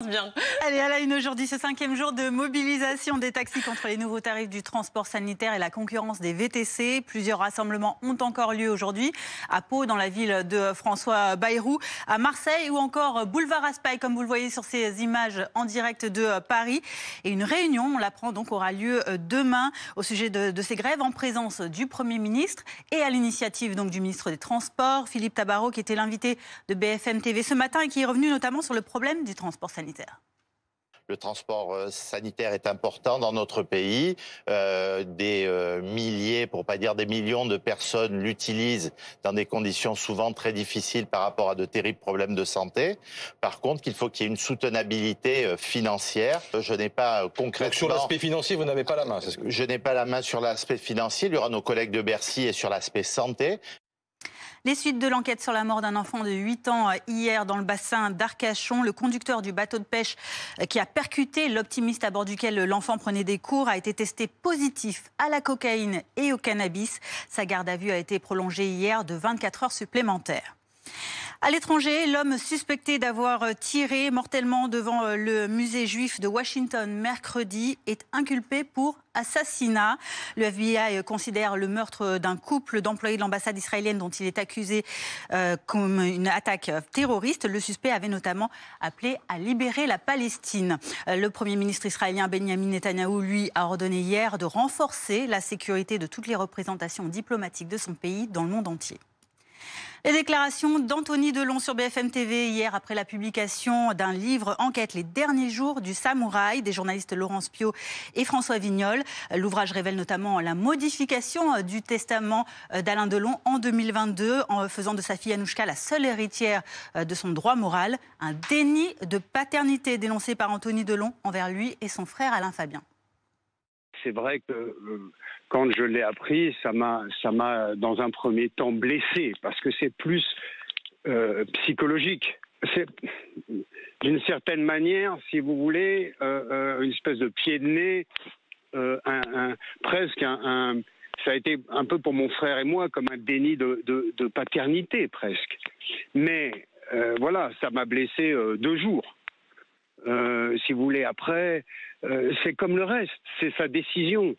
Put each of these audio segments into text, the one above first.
Bien. Allez, à la une aujourd'hui, ce 5e jour de mobilisation des taxis contre les nouveaux tarifs du transport sanitaire et la concurrence des VTC. Plusieurs rassemblements ont encore lieu aujourd'hui à Pau, dans la ville de François Bayrou, à Marseille ou encore boulevard Raspail, comme vous le voyez sur ces images en direct de Paris. Et une réunion, on l'apprend donc, aura lieu demain au sujet de ces grèves en présence du Premier ministre et à l'initiative donc du ministre des Transports, Philippe Tabarot, qui était l'invité de BFM TV ce matin et qui est revenu notamment sur le problème du transport sanitaire. Le transport sanitaire est important dans notre pays. Des milliers, pour pas dire des millions de personnes l'utilisent dans des conditions souvent très difficiles par rapport à de terribles problèmes de santé. Par contre, il faut qu'il y ait une soutenabilité financière. Je n'ai pas concrètement... Donc sur l'aspect financier, vous n'avez pas la main, Je n'ai pas la main sur l'aspect financier. Il y aura nos collègues de Bercy et sur l'aspect santé. Les suites de l'enquête sur la mort d'un enfant de 8 ans hier dans le bassin d'Arcachon. Le conducteur du bateau de pêche qui a percuté l'optimiste à bord duquel l'enfant prenait des cours a été testé positif à la cocaïne et au cannabis. Sa garde à vue a été prolongée hier de 24 heures supplémentaires. À l'étranger, l'homme suspecté d'avoir tiré mortellement devant le musée juif de Washington mercredi est inculpé pour assassinat. Le FBI considère le meurtre d'un couple d'employés de l'ambassade israélienne dont il est accusé comme une attaque terroriste. Le suspect avait notamment appelé à libérer la Palestine. Le Premier ministre israélien Benjamin Netanyahou, lui, a ordonné hier de renforcer la sécurité de toutes les représentations diplomatiques de son pays dans le monde entier. Les déclarations d'Anthony Delon sur BFM TV hier après la publication d'un livre enquête, Les derniers jours du samouraï, des journalistes Laurence Piot et François Vignol. L'ouvrage révèle notamment la modification du testament d'Alain Delon en 2022 en faisant de sa fille Anouchka la seule héritière de son droit moral. Un déni de paternité dénoncé par Anthony Delon envers lui et son frère Alain Fabien. C'est vrai que quand je l'ai appris, ça m'a dans un premier temps blessé, parce que c'est plus psychologique. C'est d'une certaine manière, si vous voulez, une espèce de pied de nez, presque ça a été un peu pour mon frère et moi comme un déni de paternité presque. Mais voilà, ça m'a blessé 2 jours. Si vous voulez, après, c'est comme le reste, c'est sa décision.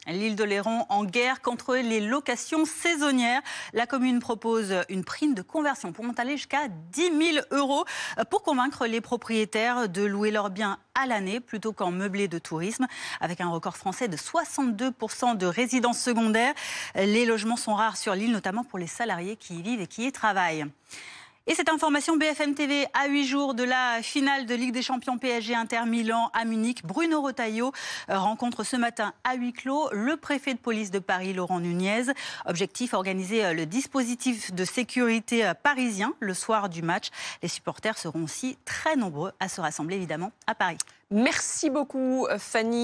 L'île d'Oléron en guerre contre les locations saisonnières. La commune propose une prime de conversion pour monter jusqu'à 10 000 € pour convaincre les propriétaires de louer leurs biens à l'année plutôt qu'en meublé de tourisme. Avec un record français de 62% de résidences secondaires, les logements sont rares sur l'île, notamment pour les salariés qui y vivent et qui y travaillent. Et cette information BFM TV à 8 jours de la finale de Ligue des Champions PSG Inter Milan à Munich. Bruno Retailleau rencontre ce matin à huis clos le préfet de police de Paris, Laurent Nunez. Objectif, organiser le dispositif de sécurité parisien le soir du match. Les supporters seront aussi très nombreux à se rassembler évidemment à Paris. Merci beaucoup Fanny.